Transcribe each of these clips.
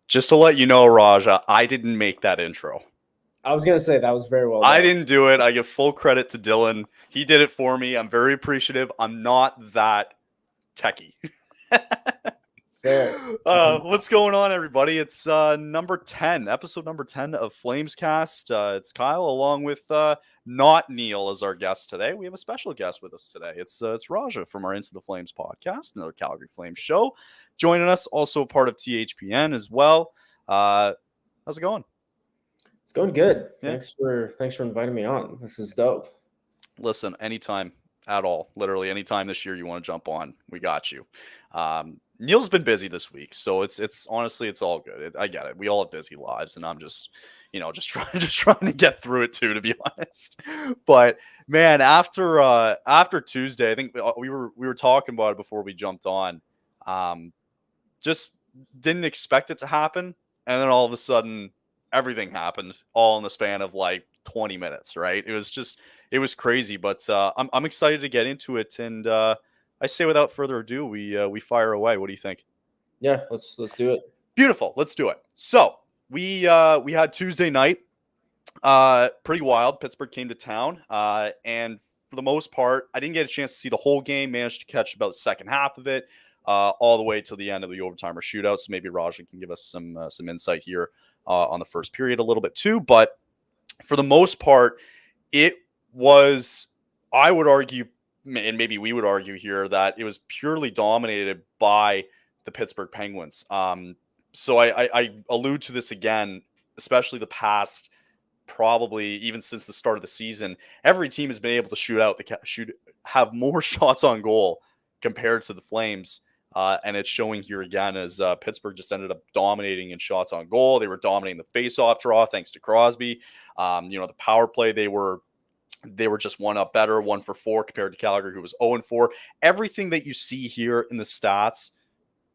Just to let you know, Raja, I didn't make that intro. I was going to say that was very well done. I done. didn't do it. I give full credit to Dylan. He did it for me. I'm very appreciative. I'm not that techie. Fair. What's going on, everybody? It's number 10, episode number 10 of Flamescast. It's Kyle along with not Neil as our guest today. We have a special guest with us today. It's Raja from our Into the Flames podcast, another Calgary Flames show. Joining us, also a part of THPN as well. How's it going? It's going good. Yeah. Thanks for inviting me on. This is dope. Listen, anytime at all, literally anytime this year you want to jump on, we got you. Neil's been busy this week, so it's honestly, it's all good. I get it. We all have busy lives, and I'm just trying to get through it too, to be honest. But man, after Tuesday, I think we were talking about it before we jumped on. Just didn't expect it to happen, and then all of a sudden, everything happened all in the span of like 20 minutes. Right? It was crazy, but I'm excited to get into it, and I say without further ado, we fire away. What do you think? Yeah, let's do it. Beautiful. Let's do it. So we had Tuesday night, pretty wild. Pittsburgh came to town, and for the most part, I didn't get a chance to see the whole game. Managed to catch about the second half of it, all the way till the end of the overtime or shootout. So maybe Raja can give us some insight here on the first period a little bit too. But for the most part, it was, I would argue, and maybe we would argue here, that it was purely dominated by the Pittsburgh Penguins. So I allude to this again, especially the past, probably even since the start of the season. Every team has been able to have more shots on goal compared to the Flames. And it's showing here again as Pittsburgh just ended up dominating in shots on goal. They were dominating the face-off draw thanks to Crosby. The power play, they were just one up better, 1 for 4 compared to Calgary, who was 0-4. Everything that you see here in the stats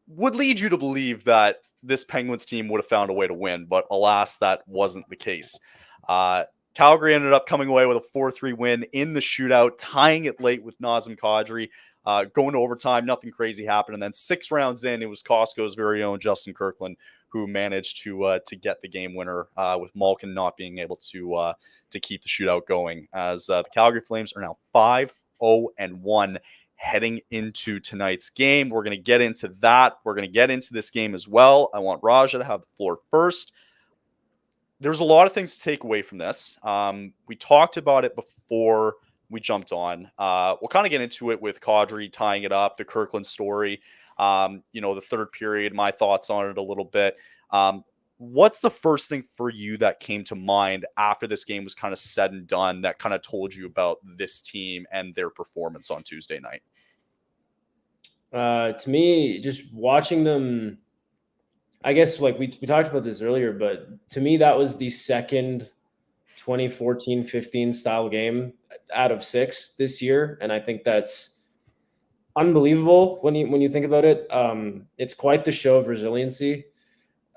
would lead you to believe that this Penguins team would have found a way to win, but alas, that wasn't the case. Calgary ended up coming away with a 4-3 win in the shootout, tying it late with Nazem Kadri. Going to overtime, nothing crazy happened, and then 6 rounds in, it was Costco's very own Justin Kirkland who managed to get the game winner, with Malkin not being able to keep the shootout going, as the Calgary Flames are now 5-0-1 heading into tonight's game. We're going to get into that. We're going to get into this game as well. I want Raja to have the floor first. There's a lot of things to take away from this. We talked about it before we jumped on. We'll kind of get into it with Kadri tying it up, the Kirkland story, the third period, my thoughts on it a little bit. What's the first thing for you that came to mind after this game was kind of said and done that kind of told you about this team and their performance on Tuesday night? To me, just watching them, I guess like we talked about this earlier, but to me, that was the second 2014-15 style game out of 6 this year. And I think that's unbelievable when you think about it. It's quite the show of resiliency.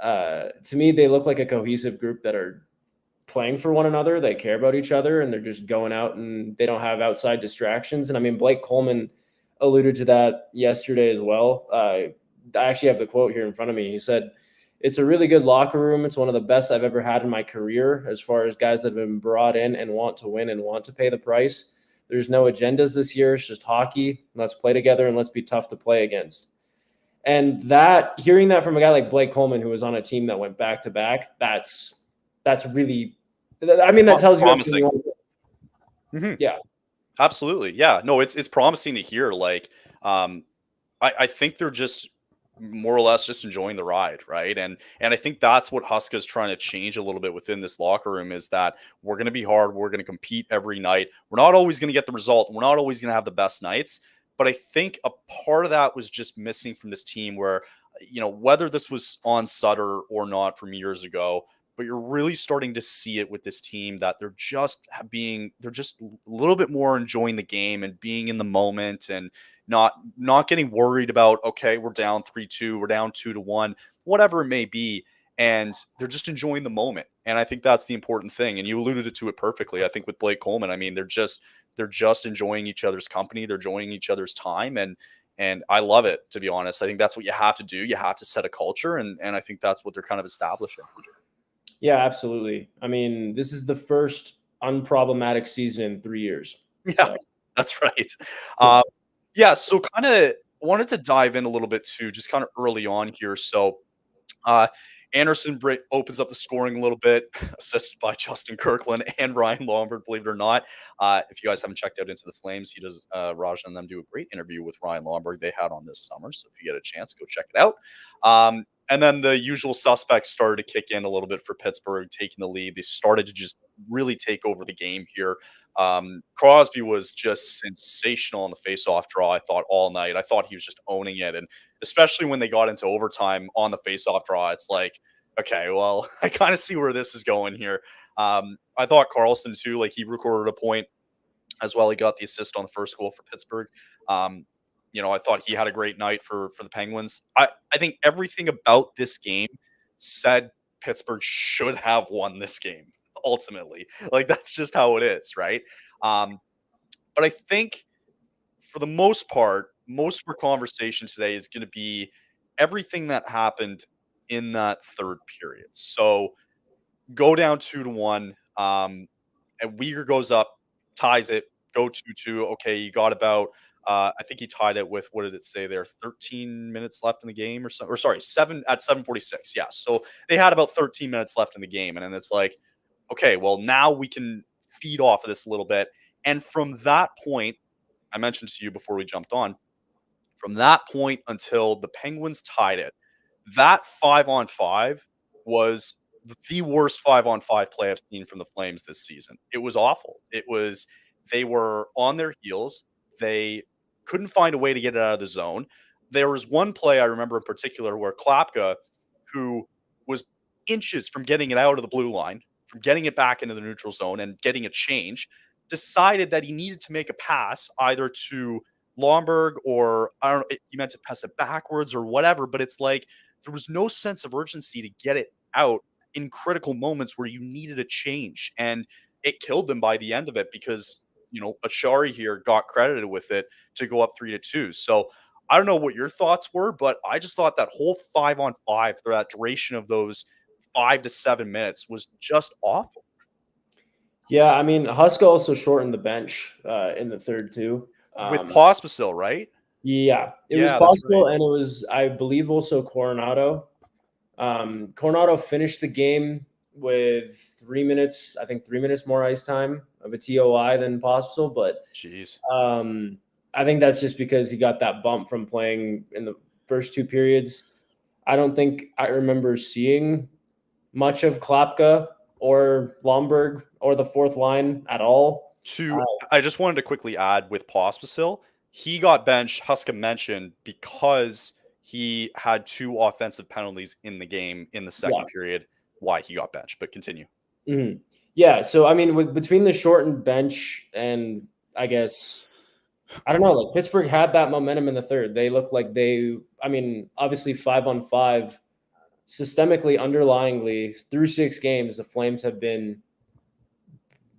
To me, they look like a cohesive group that are playing for one another. They care about each other, and they're just going out and they don't have outside distractions. And I mean, Blake Coleman alluded to that yesterday as well. I actually have the quote here in front of me. He said, "It's a really good locker room. It's one of the best I've ever had in my career as far as guys that have been brought in and want to win and want to pay the price. There's no agendas this year. It's just hockey. Let's play together and let's be tough to play against." And hearing that from a guy like Blake Coleman, who was on a team that went back to back, that's really, I mean, that tells promising. You Mm-hmm. Yeah, absolutely. Yeah, no, it's promising to hear. Like, I think they're just more or less just enjoying the ride, right? And I think that's what Huska's trying to change a little bit within this locker room, is that we're going to be hard. We're going to compete every night. We're not always going to get the result. We're not always going to have the best nights, But I think a part of that was just missing from this team where, whether this was on Sutter or not from years ago, but you're really starting to see it with this team that they're just a little bit more enjoying the game and being in the moment and not getting worried about, okay, we're down 3-2, we're down 2-1, whatever it may be. And they're just enjoying the moment. And I think that's the important thing. And you alluded to it perfectly. I think with Blake Coleman, I mean, they're just enjoying each other's company. They're enjoying each other's time. And I love it, to be honest. I think that's what you have to do. You have to set a culture. And I think that's what they're kind of establishing. Yeah, absolutely. I mean, this is the first unproblematic season in 3 years. Yeah, So. that's right. So kind of wanted to dive in a little bit too, just kind of early on here. So Anderson opens up the scoring a little bit, assisted by Justin Kirkland and Ryan Lombard, believe it or not. If you guys haven't checked out Into the Flames, he does, Raj and them do a great interview with Ryan Lombard they had on this summer. So if you get a chance, go check it out. And then the usual suspects started to kick in a little bit for Pittsburgh, taking the lead. They started to just really take over the game here. Crosby was just sensational on the face-off draw, I thought, all night. I thought he was just owning it. And especially when they got into overtime on the face-off draw, it's like, okay, well, I kind of see where this is going here. I thought Carlson, too, like he recorded a point as well. He got the assist on the first goal for Pittsburgh. I thought he had a great night for the Penguins. I think everything about this game said Pittsburgh should have won this game, ultimately. Like, that's just how it is, right? But I think for the most part, most of our conversation today is going to be everything that happened in that third period. So go down 2-1, and Weegar goes up, ties it, go 2-2. Okay, you got about I think he tied it with, what did it say there? 13 minutes left in the game or so, or sorry, 7:46. Yeah. So they had about 13 minutes left in the game. And then it's like, okay, well, now we can feed off of this a little bit. And from that point, I mentioned to you before we jumped on, from that point until the Penguins tied it, that 5-on-5 was the worst 5-on-5 play I've seen from the Flames this season. It was awful. They were on their heels. They couldn't find a way to get it out of the zone. There was one play I remember in particular where Klapka, who was inches from getting it out of the blue line, from getting it back into the neutral zone and getting a change, decided that he needed to make a pass either to Lomberg or, I don't know, he meant to pass it backwards or whatever, but it's like there was no sense of urgency to get it out in critical moments where you needed a change. And it killed them by the end of it because Achari here got credited with it to go up 3-2. So I don't know what your thoughts were, but I just thought that whole 5-on-5 for that duration of those 5 to 7 minutes was just awful. Yeah, I mean, Huska also shortened the bench in the third too. With Pospisil, right? Yeah, it was Pospisil, right. And it was, I believe, also Coronado. Coronado finished the game with 3 minutes, I think 3 minutes more ice time of a TOI than Pospisil, but I think that's just because he got that bump from playing in the first two periods. I don't think I remember seeing much of Klapka or Lomberg or the fourth line at all. I just wanted to quickly add with Pospisil, he got benched, Huska mentioned, because he had 2 offensive penalties in the game in the second period, why he got benched, but continue. Mm-hmm. Yeah. So, I mean, between the shortened bench and I guess, I don't know, like Pittsburgh had that momentum in the third. They looked like obviously 5-on-5, systemically, underlyingly, through 6 games, the Flames have been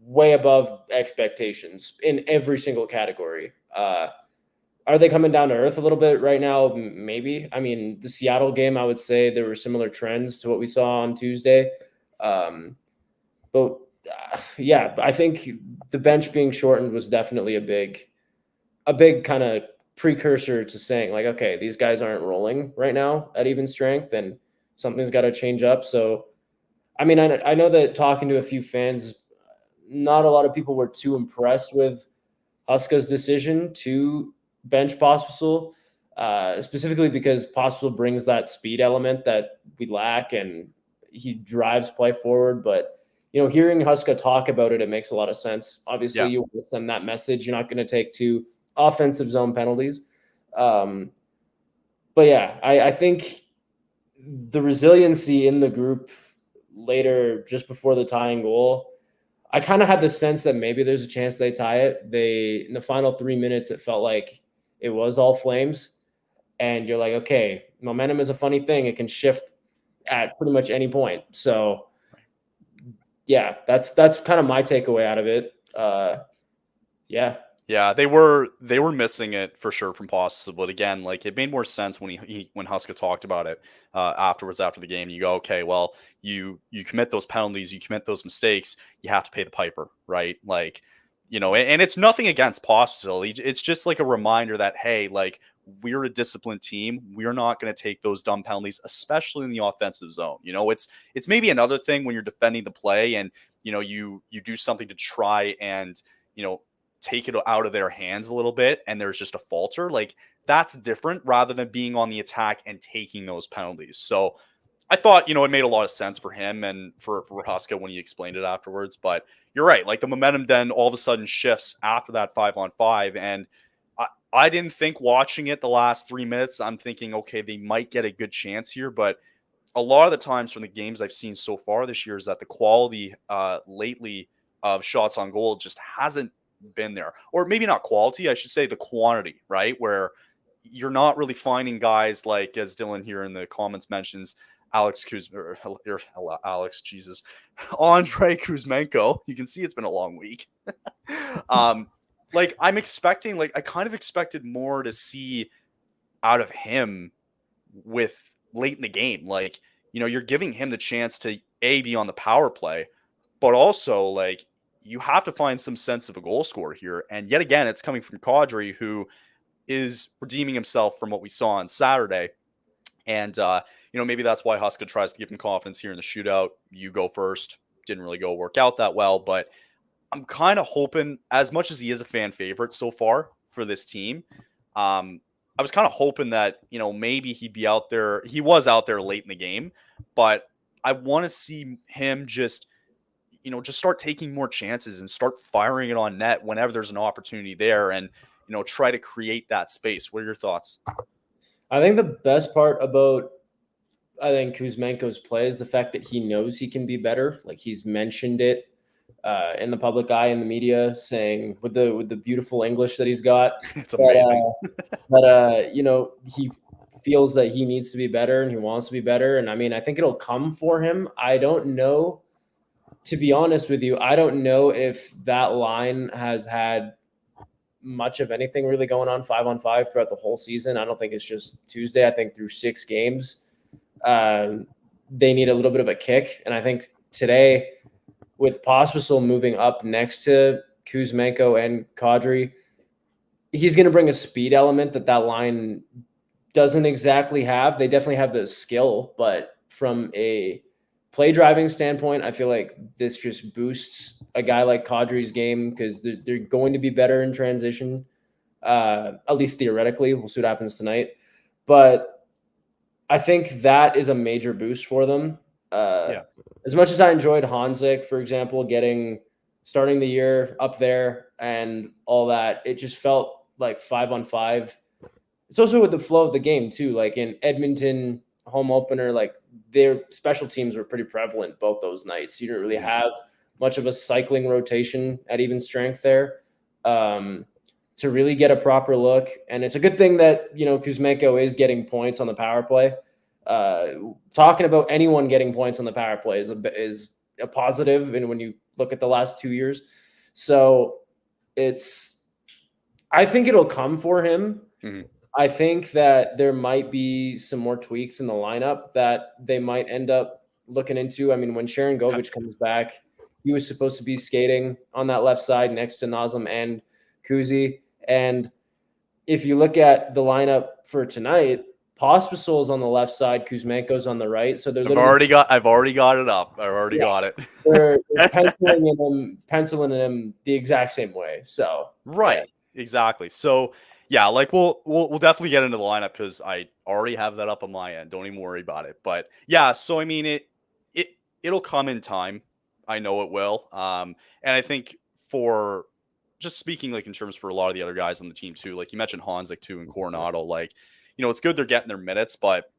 way above expectations in every single category. Are they coming down to earth a little bit right now? Maybe. I mean, the Seattle game, I would say there were similar trends to what we saw on Tuesday. But I think the bench being shortened was definitely a big kind of precursor to saying like, okay, these guys aren't rolling right now at even strength and something's got to change up. So, I mean, I know that talking to a few fans, not a lot of people were too impressed with Huska's decision to bench Pospisil, specifically because Pospisil brings that speed element that we lack and he drives play forward. But, hearing Huska talk about it, it makes a lot of sense. Obviously, you want to send that message. You're not going to take 2 offensive zone penalties. Um, but yeah, I think the resiliency in the group later, just before the tying goal, I kind of had the sense that maybe there's a chance they tie it. They in the final 3 minutes, it felt like it was all Flames, and you're like, okay, momentum is a funny thing; it can shift at pretty much any point. So, yeah, that's kind of my takeaway out of it. Yeah, Yeah, they were missing it for sure from Posse, but again, like it made more sense when when Huska talked about it afterwards after the game. You go, okay, well, you commit those penalties, you commit those mistakes, you have to pay the piper, right? Like, and it's nothing against Postel. It's just like a reminder that hey, like we're a disciplined team. We're not going to take those dumb penalties, especially in the offensive zone. It's maybe another thing when you're defending the play and you do something to try and you know take it out of their hands a little bit and there's just a falter, like that's different rather than being on the attack and taking those penalties. So I thought, it made a lot of sense for him and for Huska when he explained it afterwards. But you're right, like the momentum then all of a sudden shifts after that 5-on-5. And I didn't think watching it the last 3 minutes, I'm thinking, okay, they might get a good chance here. But a lot of the times from the games I've seen so far this year is that the quality lately of shots on goal just hasn't been there. Or maybe not quality, I should say the quantity, right? Where you're not really finding guys like, as Dylan here in the comments mentions, Alex Alex, Jesus, Andrei Kuzmenko. You can see it's been a long week. um, like I'm expecting, like I kind of expected more to see out of him with late in the game. Like, you're giving him the chance to be on the power play, but also like you have to find some sense of a goal scorer here. And yet again, it's coming from Kadri, who is redeeming himself from what we saw on Saturday. And maybe that's why Huska tries to give him confidence here in the shootout. You go first. Didn't really go work out that well, but I'm kind of hoping, as much as he is a fan favorite so far for this team, I was kind of hoping that, maybe he'd be out there. He was out there late in the game, but I want to see him just start taking more chances and start firing it on net whenever there's an opportunity there and, try to create that space. What are your thoughts? I think the best part about Kuzmenko's play is the fact that he knows he can be better. Like he's mentioned it in the public eye in the media, saying with the beautiful English that he's got, It's amazing. he feels that he needs to be better and he wants to be better. And I mean, I think it'll come for him. I don't know, to be honest with you, I don't know if that line has had much of anything really going on 5-on-5 throughout the whole season. I don't think it's just Tuesday. I think through 6 games, they need a little bit of a kick. And I think today, with Pospisil moving up next to Kuzmenko and Kadri, he's going to bring a speed element that line doesn't exactly have. They definitely have the skill, but from a play driving standpoint, I feel like this just boosts a guy like Kadri's game because they're going to be better in transition, at least theoretically. We'll see what happens tonight. But I think that is a major boost for them. As much as I enjoyed Hanzik, for example, starting the year up there and all that, it just felt like 5-on-5. It's also with the flow of the game too. Like in Edmonton home opener, like their special teams were pretty prevalent both those nights. You didn't really have much of a cycling rotation at even strength there to really get a proper look. And it's a good thing that, Kuzmenko is getting points on the power play. Talking about anyone getting points on the power play is a positive. And when you look at the last 2 years, so I think it'll come for him. Mm-hmm. I think that there might be some more tweaks in the lineup that they might end up looking into. I mean, when Sharon Govich comes back, he was supposed to be skating on that left side next to Nazem and Kuzi. And if you look at the lineup for tonight, Pospisil's on the left side, Kuzmenko's on the right. So they're I've already got it up. I've already got it. they're penciling him the exact same way. So right, exactly. So yeah, like we'll definitely get into the lineup because I already have that up on my end. Don't even worry about it. But yeah, so I mean it'll come in time. I know it will. And I think for just speaking like in terms for a lot of the other guys on the team too, like you mentioned Hanzik too and Coronado, like, it's good they're getting their minutes, but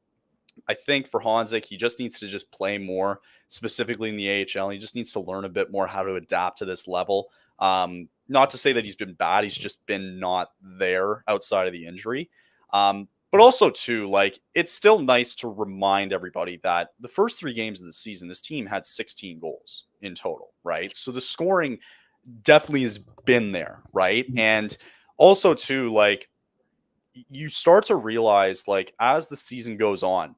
I think for Hanzik, he just needs to just play more, specifically in the AHL. He just needs to learn a bit more how to adapt to this level. Not to say that he's been bad. He's just been not there outside of the injury. But also, too, like, it's still nice to remind everybody that the first 3 games of the season, this team had 16 goals in total, right? So the scoring definitely has been there, right? And also, too, like, you start to realize, like, as the season goes on,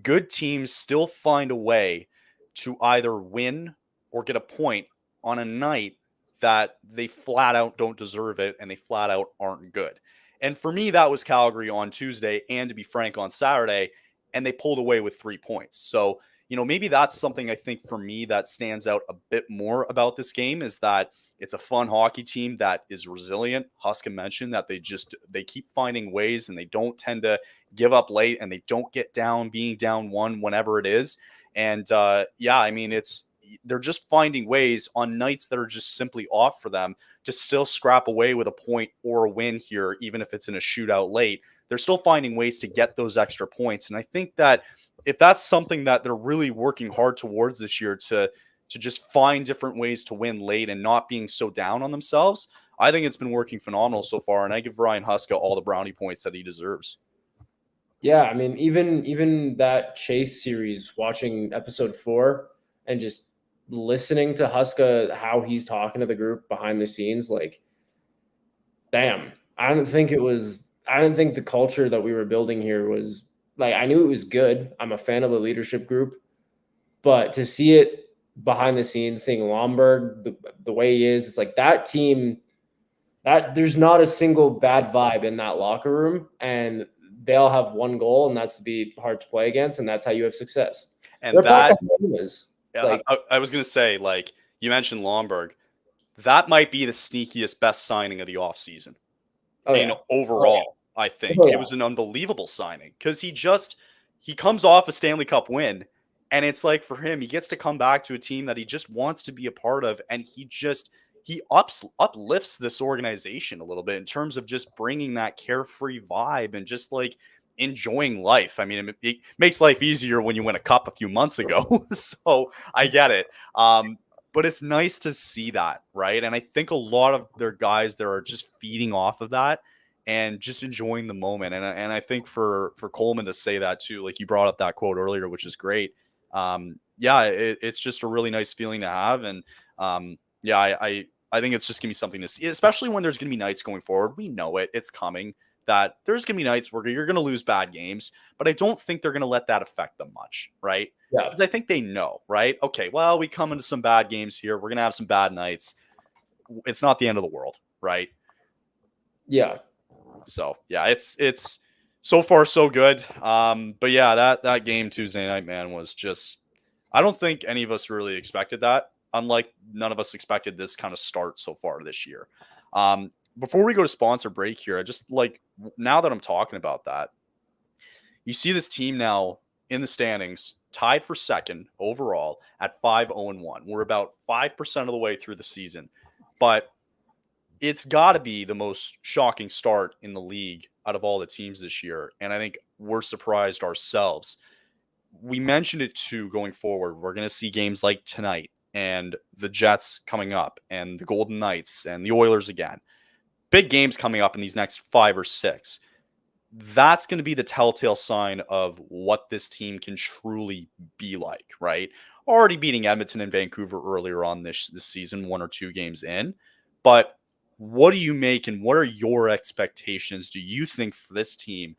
good teams still find a way to either win or get a point on a night that they flat out don't deserve it and they flat out aren't good. And for me, that was Calgary on Tuesday and, to be frank, on Saturday, and they pulled away with 3 points. So, maybe that's something I think for me that stands out a bit more about this game is that it's a fun hockey team that is resilient. Huska mentioned that they keep finding ways and they don't tend to give up late and they don't get down being down 1 whenever it is. And they're just finding ways on nights that are just simply off for them to still scrap away with a point or a win here, even if it's in a shootout late. They're still finding ways to get those extra points. And I think that if that's something that they're really working hard towards this year to just find different ways to win late and not being so down on themselves, I think it's been working phenomenal so far. And I give Ryan Huska all the brownie points that he deserves. Yeah, I mean, even that Chase series, watching episode 4 and just listening to Huska, how he's talking to the group behind the scenes, like, damn, I didn't think the culture that we were building here was, like, I knew it was good. I'm a fan of the leadership group, but to see it behind the scenes, seeing Lomberg the way he is, it's like that team, that there's not a single bad vibe in that locker room, and they all have one goal, and that's to be hard to play against, and that's how you have success. And that like, I was going to say, like you mentioned Lomberg, that might be the sneakiest, best signing of the offseason. Overall, I think it was an unbelievable signing because he comes off a Stanley Cup win. And it's like for him, he gets to come back to a team that he just wants to be a part of. And he uplifts this organization a little bit in terms of just bringing that carefree vibe and just like enjoying life. I mean, it makes life easier when you win a cup a few months ago. So I get it. But it's nice to see that, right? And I think a lot of their guys there are just feeding off of that and just enjoying the moment. And I think for Coleman to say that too, like you brought up that quote earlier, which is great. It's just a really nice feeling to have. And I think it's just gonna be something to see, especially when there's gonna be nights going forward. We know it's coming, that there's gonna be nights where you're gonna lose bad games, but I don't think they're gonna let that affect them much, right? Yeah. Because I think they know, right? Okay, well, we come into some bad games here. We're gonna have some bad nights. It's not the end of the world, right? Yeah. So yeah, it's so far so good. But yeah, that game Tuesday night, man, was just, I don't think any of us really expected that. Unlike none of us expected this kind of start so far this year. Before we go to sponsor break here, I just like, now that I'm talking about that, you see this team now in the standings, tied for second overall at 5-0-1. We're about 5% of the way through the season, but it's got to be the most shocking start in the league out of all the teams this year. And I think we're surprised ourselves. We mentioned it too going forward. We're going to see games like tonight and the Jets coming up and the Golden Knights and the Oilers again. Big games coming up in these next 5 or 6. That's going to be the telltale sign of what this team can truly be like, right? Already beating Edmonton and Vancouver earlier on this season, 1 or 2 games in. But what do you make and what are your expectations, do you think, for this team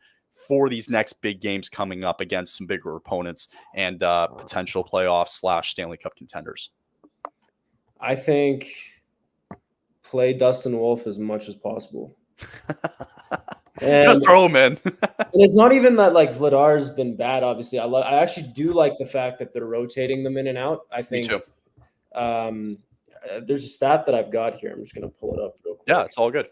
for these next big games coming up against some bigger opponents and potential playoffs / Stanley Cup contenders? I think play Dustin Wolf as much as possible. Just throw him in. And it's not even that like Vladar's been bad. Obviously, I actually do like the fact that they're rotating them in and out. I think. Me too. There's a stat that I've got here. I'm just going to pull it up real quick. Yeah, it's all good.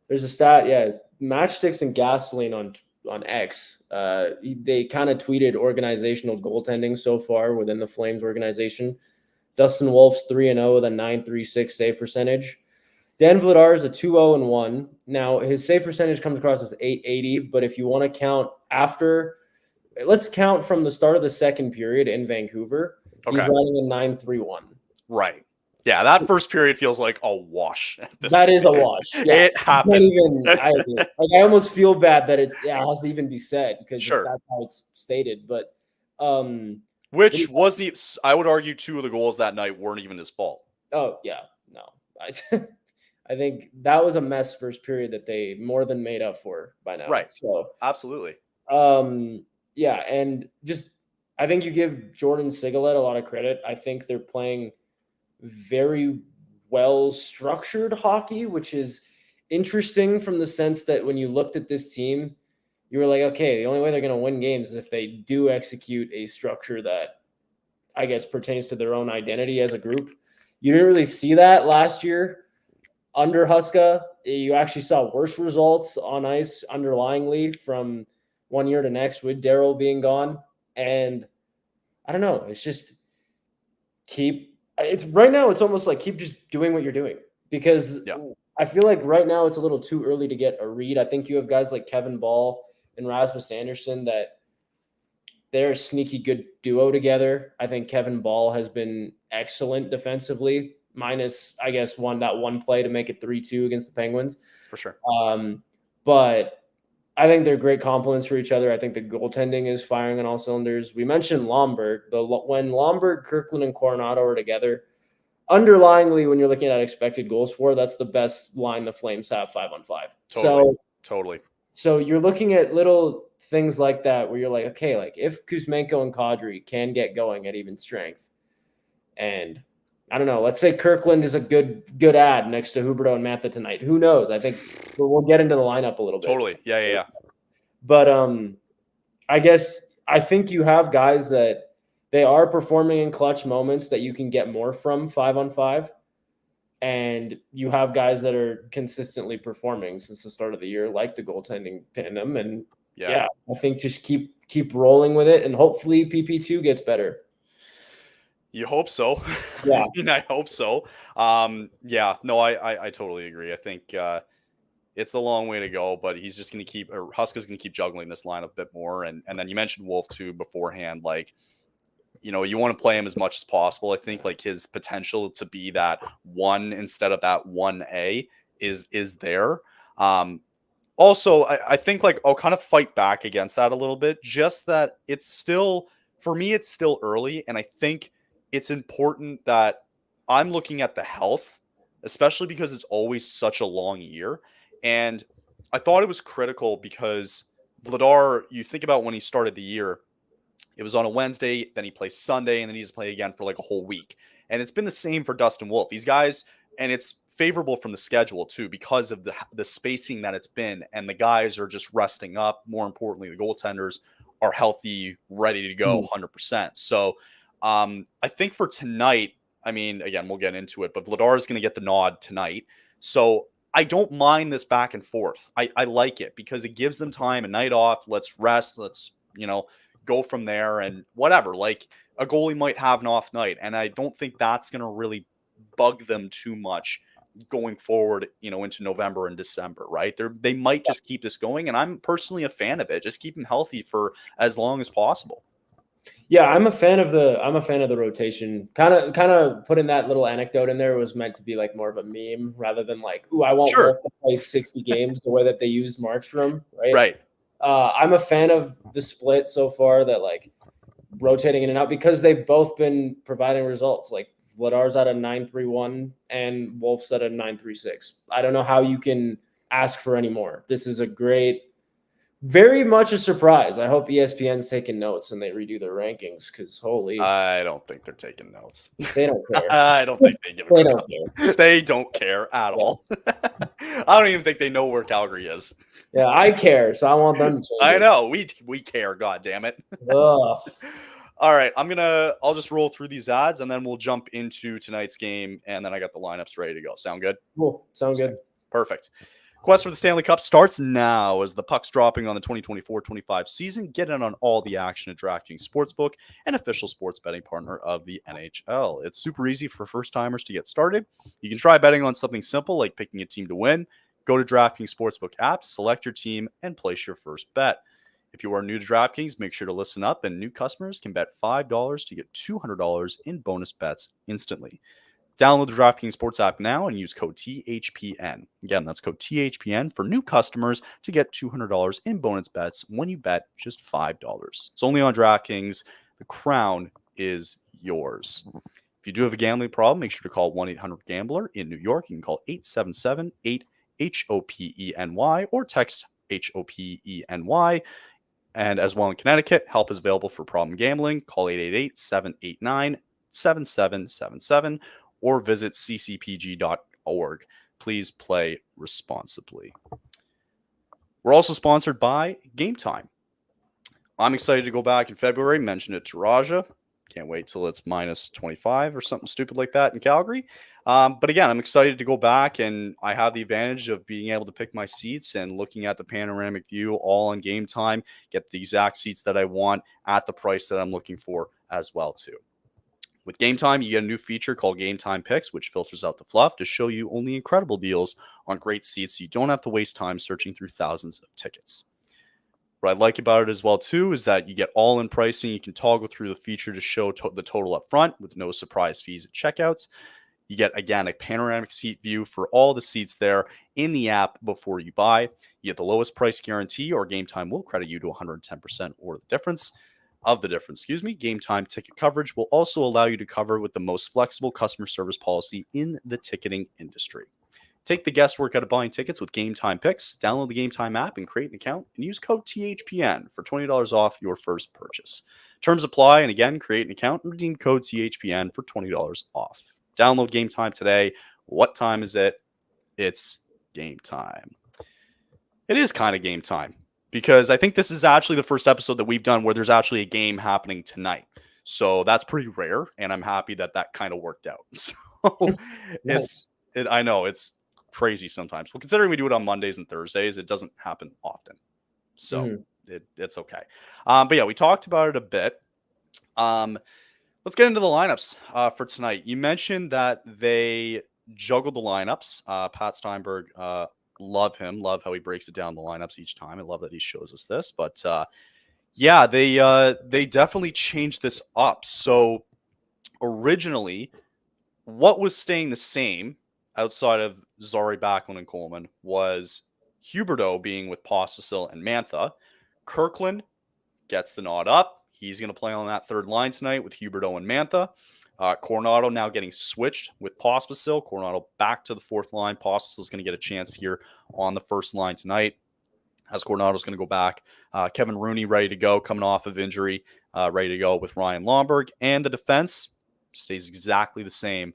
There's a stat. Yeah, Matchsticks and Gasoline on X. They kind of tweeted organizational goaltending so far within the Flames organization. Dustin Wolf's 3-0 with a 9.36 save percentage. Dan Vladar is a 2-0-1. Now, his save percentage comes across as 880, but if you want to count let's count from the start of the second period in Vancouver. Okay. He's running a 9.31. Right. Yeah, that first period feels like a wash. That is a wash. Yeah. It happened. I almost feel bad that it has to even be said because Sure. that's how it's stated. But which was I would argue 2 of the goals that night weren't even his fault. Oh yeah, no. I think that was a mess first period that they more than made up for by now. Right. So absolutely. Yeah, and just I think you give Jordan Sigalet a lot of credit. I think they're playing very well structured hockey, which is interesting from the sense that when you looked at this team, you were like, okay, the only way they're going to win games is if they do execute a structure that I guess pertains to their own identity as a group. You didn't really see that last year under Huska. You actually saw worse results on ice underlyingly from one year to next with Daryl being gone. And I don't know, it's just right now it's almost like keep just doing what you're doing because I feel like right now it's a little too early to get a read. I think you have guys like Kevin Ball and Rasmus Anderson that they're a sneaky good duo together. I think Kevin Ball has been excellent defensively, minus I guess that one play to make it 3-2 against the Penguins. For sure. But I think they're great complements for each other. I think the goaltending is firing on all cylinders. We mentioned Lomberg. When Lomberg, Kirkland, and Coronado are together, underlyingly, when you're looking at expected goals for, that's the best line the Flames have 5-on-5. Totally. So you're looking at little things like that where you're like, okay, like if Kuzmenko and Kadri can get going at even strength, and I don't know, let's say Kirkland is a good ad next to Huberdeau and Matha tonight. Who knows? I think we'll get into the lineup a little bit. Totally. Yeah. But I think you have guys that they are performing in clutch moments that you can get more from 5-on-5. And you have guys that are consistently performing since the start of the year, like the goaltending tandem. And I think just keep rolling with it. And hopefully PP2 gets better. You hope so. Yeah. I hope so. I totally agree. I think it's a long way to go, but he's just going to Huska's going to keep juggling this line a bit more. And then you mentioned Wolf too beforehand, like, you want to play him as much as possible. I think like his potential to be that 1 instead of that 1A is there. Also, I think like I'll kind of fight back against that a little bit, just that it's still early. And I think it's important that I'm looking at the health, especially because it's always such a long year. And I thought it was critical because Vladar, you think about when he started the year, it was on a Wednesday, then he plays Sunday, and then he just play again for like a whole week. And it's been the same for Dustin Wolf. These guys, and it's favorable from the schedule too, because of the spacing that it's been. And the guys are just resting up. More importantly, the goaltenders are healthy, ready to go 100%. So I think for tonight, I mean, again, we'll get into it, but Vladar is going to get the nod tonight. So I don't mind this back and forth. I like it because it gives them time, a night off. Let's rest. Let's, go from there and whatever. Like a goalie might have an off night. And I don't think that's going to really bug them too much going forward, into November and December, right? They might just keep this going. And I'm personally a fan of it. Just keep them healthy for as long as possible. Yeah, I'm a fan of the rotation. Kind of putting that little anecdote in there was meant to be like more of a meme rather than like, ooh, I want Wolf to play 60 games the way that they used Markstrom, right? Right. I'm a fan of the split so far, that like rotating in and out, because they've both been providing results. Like Vladar's at a 9.31 and Wolf's at a 9.36. I don't know how you can ask for any more. This is very much a surprise. I hope ESPN's taking notes and they redo their rankings, because holy. I don't think they're taking notes. They don't care. I don't think they give a They don't care. They don't care at all. I don't even think they know where Calgary is. Yeah, I care, so I want them to change I know. We care, god damn it. Ugh. All right, I'll just roll through these ads and then we'll jump into tonight's game, and then I got the lineups ready to go. Sound good? Cool. Sound good. Perfect. Quest for the Stanley Cup starts now as the puck's dropping on the 2024-25 season. Get in on all the action at DraftKings Sportsbook, an official sports betting partner of the NHL. It's super easy for first-timers to get started. You can try betting on something simple like picking a team to win. Go to DraftKings Sportsbook app, select your team, and place your first bet. If you are new to DraftKings, make sure to listen up, and new customers can bet $5 to get $200 in bonus bets instantly. Download the DraftKings Sports app now and use code THPN. Again, that's code THPN for new customers to get $200 in bonus bets when you bet just $5. It's only on DraftKings. The crown is yours. If you do have a gambling problem, make sure to call 1-800-GAMBLER. In New York, you can call 877-8-HOPENY or text HOPENY. And as well in Connecticut, help is available for problem gambling. Call 888-789-7777 or visit ccpg.org. Please play responsibly. We're also sponsored by Game Time. I'm excited to go back in February. Mentioned it to Raja. Can't wait till it's minus 25 or something stupid like that in Calgary. But again, I'm excited to go back, and I have the advantage of being able to pick my seats and looking at the panoramic view all on Game Time, get the exact seats that I want at the price that I'm looking for as well too. With Game Time, you get a new feature called Game Time Picks, which filters out the fluff to show you only incredible deals on great seats so you don't have to waste time searching through thousands of tickets. What I like about it as well, too, is that you get all-in pricing. You can toggle through the feature to show the total up front with no surprise fees at checkouts. You get, again, a panoramic seat view for all the seats there in the app before you buy. You get the lowest price guarantee, or Game Time will credit you to 110% or the difference. Game Time ticket coverage will also allow you to cover with the most flexible customer service policy in the ticketing industry. Take the guesswork out of buying tickets with Game Time Picks. Download the Game Time app and create an account and use code THPN for $20 off your first purchase. Terms apply, and again, create an account and redeem code THPN for $20 off. Download Game Time today. What time is it? It's game time. It is kind of game time, because I think this is actually the first episode that we've done where there's actually a game happening tonight. So that's pretty rare, and I'm happy that that kind of worked out. So I know it's crazy sometimes. Well, considering we do it on Mondays and Thursdays, it doesn't happen often. So it's okay. But yeah, we talked about it a bit. Let's get into the lineups for tonight. You mentioned that they juggled the lineups. Pat Steinberg, love him. Love how he breaks it down, the lineups each time. I love that he shows us this. But yeah, they definitely changed this up. So originally, what was staying the same outside of Zari, Backlund, and Coleman was Huberdeau being with Pospisil and Mantha. Kirkland gets the nod up. He's going to play on that third line tonight with Huberdeau and Mantha. Coronado now getting switched with Pospisil. Coronado back to the fourth line. Pospisil is going to get a chance here on the first line tonight, as Coronado's going to go back. Kevin Rooney ready to go, coming off of injury, ready to go with Ryan Lomberg. And the defense stays exactly the same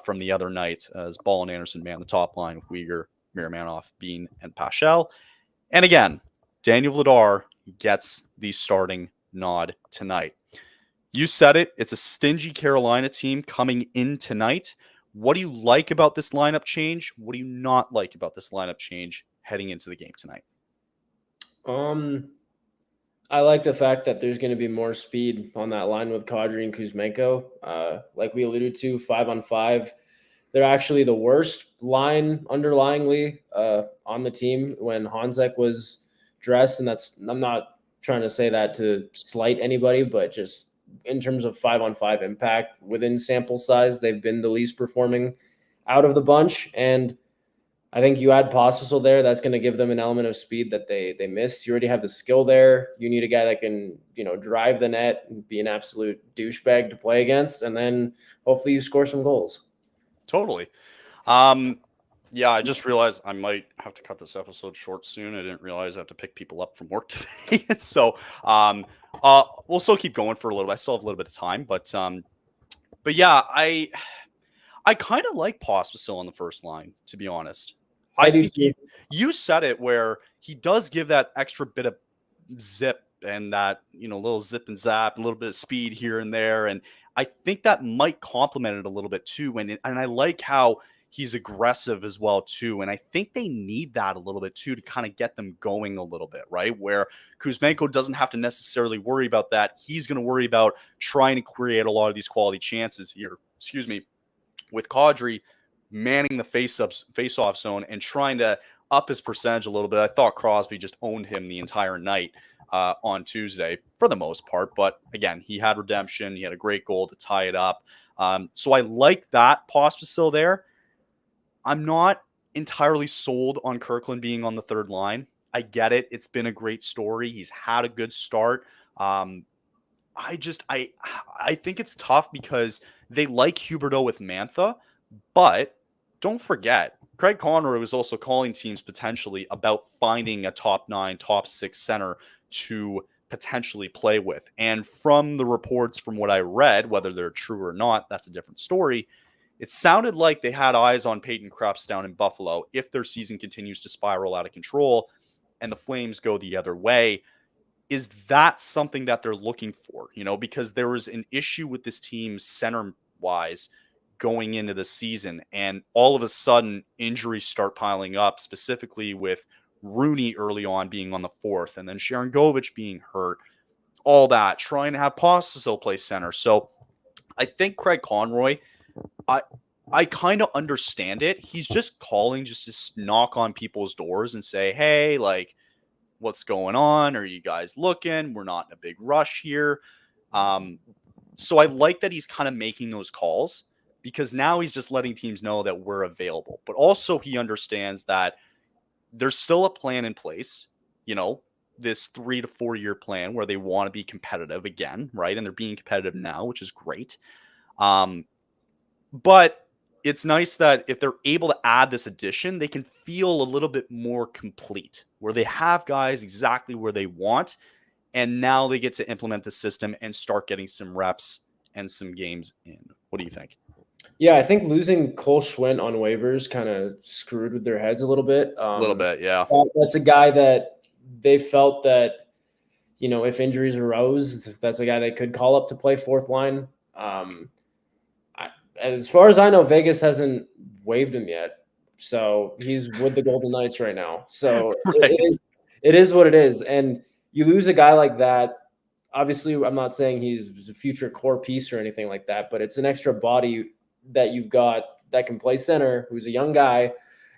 from the other night, as Ball and Anderson man the top line with Uyghur, Miromanov, Bean, and Paschal. And again, Daniel Vladar gets the starting nod tonight. You said it. It's a stingy Carolina team coming in tonight. What do you like about this lineup change? What do you not like about this lineup change heading into the game tonight? I like the fact that there's going to be more speed on that line with Kadri and Kuzmenko. Like we alluded to, 5-on-5. They're actually the worst line underlyingly on the team when Honzek was dressed. And I'm not trying to say that to slight anybody, but just in terms of 5-on-5 impact within sample size, they've been the least performing out of the bunch. And I think you add Pospisil there, that's going to give them an element of speed that they miss. You already have the skill there. You need a guy that can, drive the net and be an absolute douchebag to play against, and then hopefully you score some goals. Totally. Yeah, I just realized I might have to cut this episode short soon. I didn't realize I have to pick people up from work today. So we'll still keep going for a little bit. I still have a little bit of time, but yeah, I kind of like Pospisil on the first line, to be honest. I think you said it, where he does give that extra bit of zip and that, little zip and zap, a little bit of speed here and there. And I think that might complement it a little bit too. And I like how He's aggressive as well, too. And I think they need that a little bit, too, to kind of get them going a little bit, right? Where Kuzmenko doesn't have to necessarily worry about that. He's going to worry about trying to create a lot of these quality chances here. Excuse me. With Kadri manning the face-off zone and trying to up his percentage a little bit. I thought Crosby just owned him the entire night on Tuesday for the most part. But again, he had redemption. He had a great goal to tie it up. So I like that Pospisil there. I'm not entirely sold on Kirkland being on the third line. I get it. It's been a great story. He's had a good start. I think it's tough because they like Huberdeau with Mantha, but don't forget, Craig Conroy was also calling teams potentially about finding a top 9, top 6 center to potentially play with. And from the reports, from what I read, whether they're true or not, that's a different story. It sounded like they had eyes on Peyton Krebs down in Buffalo if their season continues to spiral out of control and the Flames go the other way. Is that something that they're looking for? Because there was an issue with this team center-wise going into the season, and all of a sudden injuries start piling up, specifically with Rooney early on being on the fourth, and then Sharangovich being hurt, all that, trying to have Pospisil play center. So I think Craig Conroy, I kind of understand it. He's just calling just to knock on people's doors and say, hey, like, what's going on? Are you guys looking? We're not in a big rush here. So I like that he's kind of making those calls because now he's just letting teams know that we're available. But also he understands that there's still a plan in place, this 3 to 4 year plan where they want to be competitive again, right? And they're being competitive now, which is great. But it's nice that if they're able to add this addition, they can feel a little bit more complete, where they have guys exactly where they want, and now they get to implement the system and start getting some reps and some games in. What do you think? Yeah, I think losing Cole Schwint on waivers kind of screwed with their heads a little bit. A little bit, yeah. That's a guy that they felt that, if injuries arose, that's a guy they could call up to play fourth line. As far as I know, Vegas hasn't waived him yet. So he's with the Golden Knights right now. So right. it is what it is. And you lose a guy like that. Obviously, I'm not saying he's a future core piece or anything like that, but it's an extra body that you've got that can play center, who's a young guy.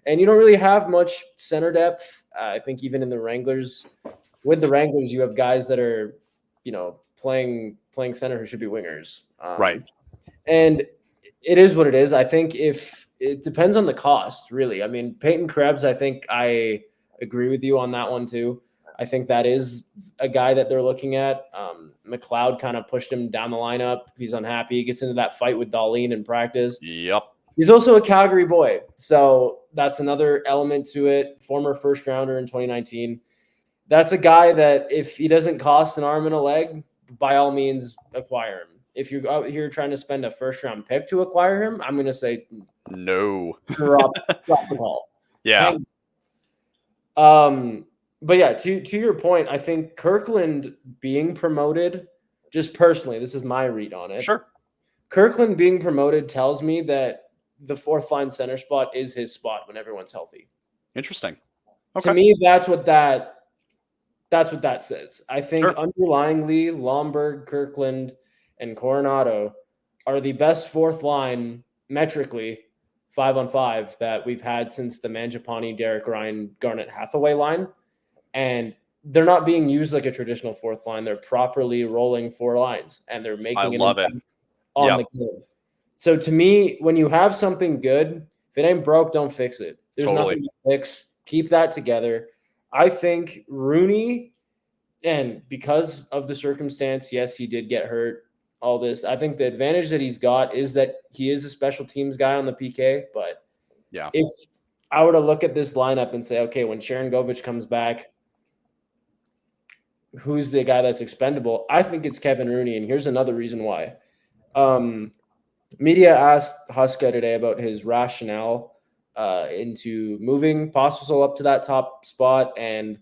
And you don't really have much center depth. I think even in the Wranglers, with the Wranglers, you have guys that are, playing center who should be wingers. Right. And it is what it is. I think if it depends on the cost, really. I mean, Peyton Krebs, I think I agree with you on that one too. I think that is a guy that they're looking at. McLeod kind of pushed him down the lineup. He's unhappy. He gets into that fight with Darlene in practice. Yep. He's also a Calgary boy. So that's another element to it. Former first rounder in 2019. That's a guy that if he doesn't cost an arm and a leg, by all means, acquire him. If you're out here trying to spend a first-round pick to acquire him, I'm going to say no. Drop the call. Yeah. But yeah, to your point, I think Kirkland being promoted, just personally, this is my read on it. Sure. Kirkland being promoted tells me that the fourth line center spot is his spot when everyone's healthy. Interesting. Okay. To me, that's what that says. I think underlyingly, Lomberg, Kirkland, and Coronado are the best fourth line metrically 5-on-5 that we've had since the Mangiapane, Derek Ryan, Garnett Hathaway line. And they're not being used like a traditional fourth line. They're properly rolling four lines, and they're making it on the game. So to me, when you have something good, if it ain't broke, don't fix it. There's nothing to fix. Keep that together. I think Rooney, and because of the circumstance, yes, he did get hurt, all this. I think the advantage that he's got is that he is a special teams guy on the PK. But yeah, if I were to look at this lineup and say, okay, when Sharangovich comes back, who's the guy that's expendable? I think it's Kevin Rooney, and here's another reason why. Media asked Huska today about his rationale into moving Pospisil up to that top spot, and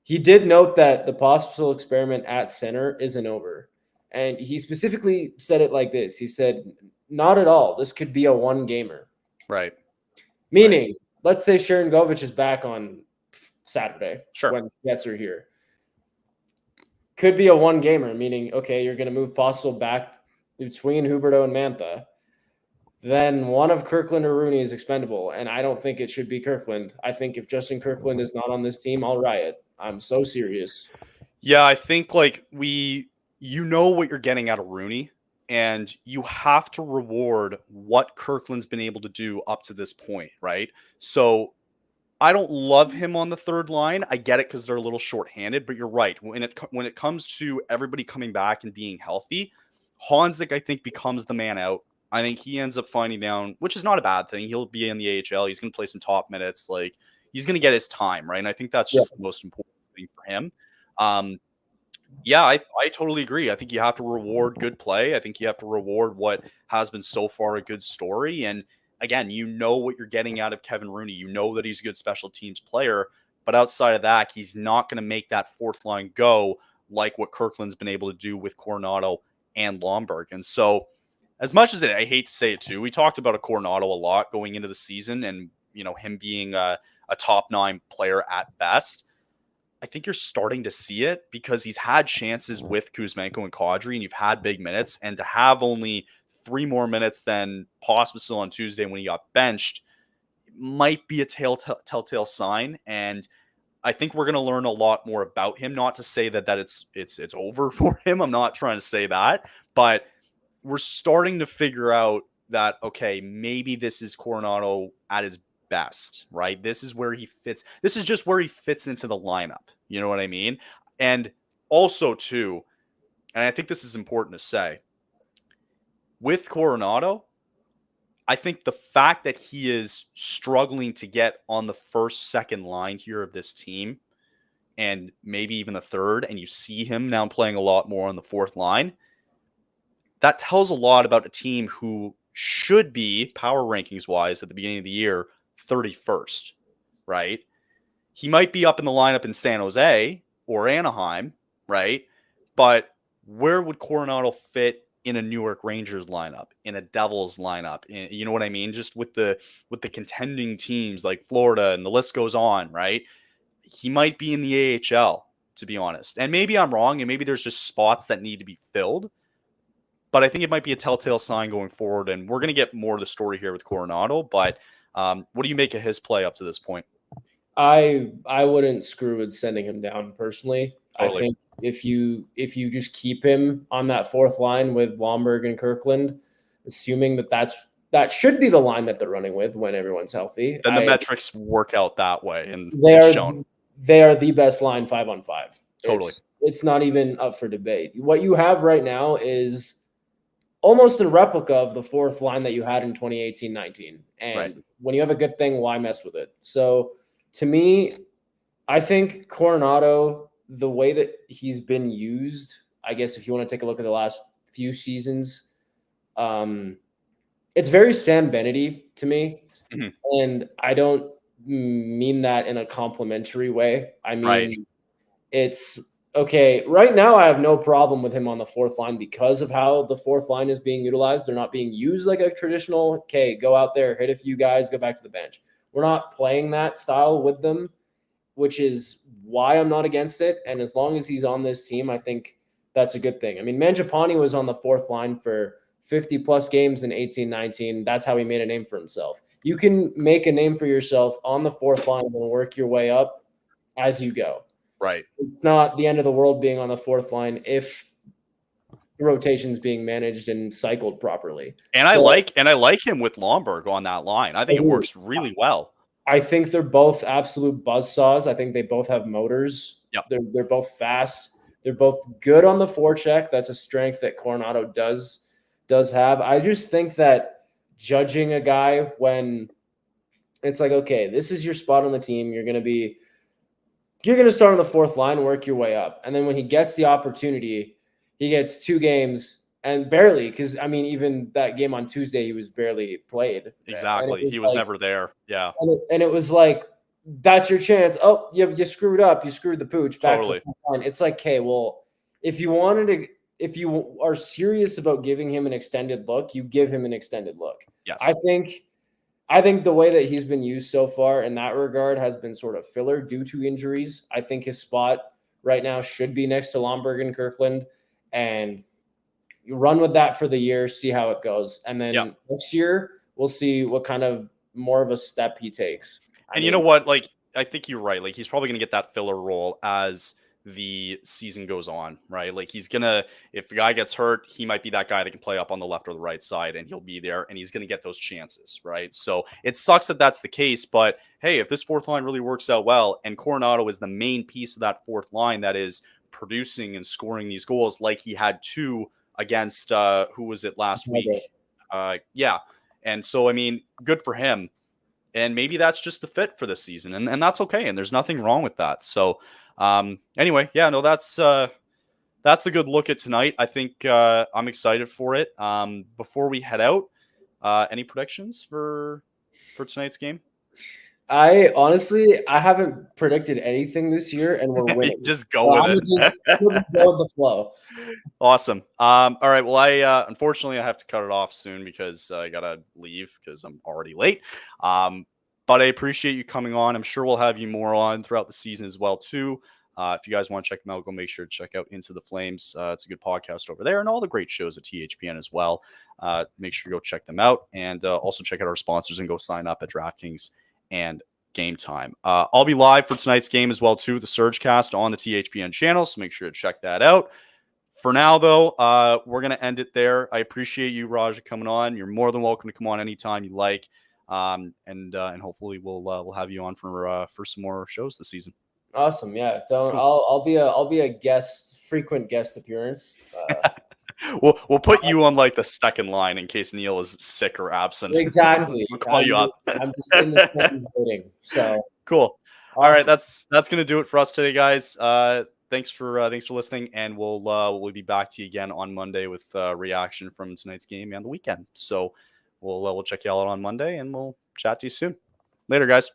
he did note that the Pospisil experiment at center isn't over. And he specifically said it like this. He said, not at all. This could be a one-gamer. Right. Meaning, let's say Sharon Govich is back on Saturday Sure. when Jets are here. Could be a one-gamer, meaning, okay, you're going to move Postel back between Huberto and Mantha. Then one of Kirkland or Rooney is expendable, and I don't think it should be Kirkland. I think if Justin Kirkland is not on this team, I'll riot. I'm so serious. Yeah, I think like you know what you're getting out of Rooney, and you have to reward what Kirkland's been able to do up to this point, right? So I don't love him on the third line. I get it because they're a little shorthanded, but you're right. When it comes to everybody coming back and being healthy, Honzik, I think, becomes the man out. I think he ends up finding down, which is not a bad thing. He'll be in the AHL. He's going to play some top minutes. Like, he's going to get his time, right? And I think that's just the most important thing for him. Yeah, I totally agree. I think you have to reward good play. I think you have to reward what has been so far a good story. And again, you know what you're getting out of Kevin Rooney. You know that he's a good special teams player. But outside of that, he's not going to make that fourth line go like what Kirkland's been able to do with Coronado and Lomberg. And so, as much as I hate to say it too, we talked about a Coronado a lot going into the season and, him being a top 9 player at best. I think you're starting to see it because he's had chances with Kuzmenko and Kadri, and you've had big minutes. And to have only 3 more minutes than Pospisil on Tuesday when he got benched might be a telltale sign. And I think we're going to learn a lot more about him. Not to say that it's over for him. I'm not trying to say that, but we're starting to figure out that, okay, maybe this is Coronado at his best, right? This is where he fits. This is just where he fits into the lineup. You know what I mean? And also too, and I think this is important to say, with Coronado, I think the fact that he is struggling to get on the first, second line here of this team, and maybe even the third, and you see him now playing a lot more on the fourth line, that tells a lot about a team who should be, power rankings wise, at the beginning of the year, 31st, right? He might be up in the lineup in San Jose or Anaheim, right? But where would Coronado fit in a New York Rangers lineup, in a Devils lineup? You know what I mean? Just with the contending teams like Florida, and the list goes on, right? He might be in the AHL, to be honest. And maybe I'm wrong, and maybe there's just spots that need to be filled. But I think it might be a telltale sign going forward, and we're going to get more of the story here with Coronado. But what do you make of his play up to this point? I wouldn't screw with sending him down personally. Totally. I think if you just keep him on that fourth line with Lomberg and Kirkland, assuming that should be the line that they're running with when everyone's healthy, then the metrics work out that way, and they are the best line 5-on-5. Totally. It's not even up for debate. What you have right now is almost a replica of the fourth line that you had in 2018-19. And when you have a good thing, why mess with it? So to me, I think Coronado, the way that he's been used, I guess if you want to take a look at the last few seasons, it's very Sam Bennett-y to me. Mm-hmm. And I don't mean that in a complimentary way. I mean, it's okay. Right now, I have no problem with him on the fourth line because of how the fourth line is being utilized. They're not being used like a traditional, okay, go out there, hit a few guys, go back to the bench. We're not playing that style with them, which is why I'm not against it. And as long as he's on this team, I think that's a good thing. I mean, Mangiapane was on the fourth line for 50-plus games in 18-19. That's how he made a name for himself. You can make a name for yourself on the fourth line and work your way up as you go. Right. It's not the end of the world being on the fourth line if the rotation's being managed and cycled properly. And I like him with Lomberg on that line. I think it works really well. I think they're both absolute buzzsaws. I think they both have motors. Yep. They're both fast. They're both good on the forecheck. That's a strength that Coronado does have. I just think that judging a guy when it's like, okay, this is your spot on the team. You're going to start on the fourth line, work your way up. And then when he gets the opportunity, he gets 2 games and barely, because, I mean, even that game on Tuesday, he was barely played. Exactly. He was never there. Yeah. And it was like, that's your chance. Oh, you screwed up. You screwed the pooch. Back to the line. It's like, okay, well, if you are serious about giving him an extended look, you give him an extended look. Yes. I think I think the way that he's been used so far in that regard has been sort of filler due to injuries. I think his spot right now should be next to Lomberg and Kirkland, and you run with that for the year, see how it goes. And then next year, we'll see what kind of more of a step he takes. And you know what? Like, I think you're right. Like, he's probably going to get that filler role as the season goes on, right? Like, he's going to, if the guy gets hurt, he might be that guy that can play up on the left or the right side, and he'll be there, and he's going to get those chances, right? So it sucks that that's the case, but hey, if this fourth line really works out well, and Coronado is the main piece of that fourth line that is producing and scoring these goals, like he had two against, who was it last week? Yeah. And so, I mean, good for him. And maybe that's just the fit for this season, and that's okay. And there's nothing wrong with that. So anyway, yeah, no, that's a good look at tonight. I think I'm excited for it. Before we head out, any predictions for tonight's game? I haven't predicted anything this year, and we're winning. Just go with it. I'm just go with the flow. Awesome. All right. Well, I unfortunately I have to cut it off soon because I gotta leave because I'm already late. But I appreciate you coming on. I'm sure we'll have you more on throughout the season as well too. If you guys want to check them out, go make sure to check out Into the Flames. It's a good podcast over there, and all the great shows at THPN as well. Make sure you go check them out, and also check out our sponsors and go sign up at DraftKings and Game Time. I'll be live for tonight's game as well too, the Surgecast on the THPN channel, so make sure to check that out. For now, though, we're going to end it there. I appreciate you, Raj, coming on. You're more than welcome to come on anytime you like. And hopefully we'll have you on for some more shows this season. Awesome. Yeah. I'll be a guest, frequent guest appearance. We'll put you on like the second line in case Neil is sick or absent. Exactly. We'll call you up. I'm just in the second voting. So cool. Awesome. All right. That's going to do it for us today, guys. Thanks for listening, and we'll be back to you again on Monday with reaction from tonight's game and the weekend. So we'll check you all out on Monday, and we'll chat to you soon. Later, guys.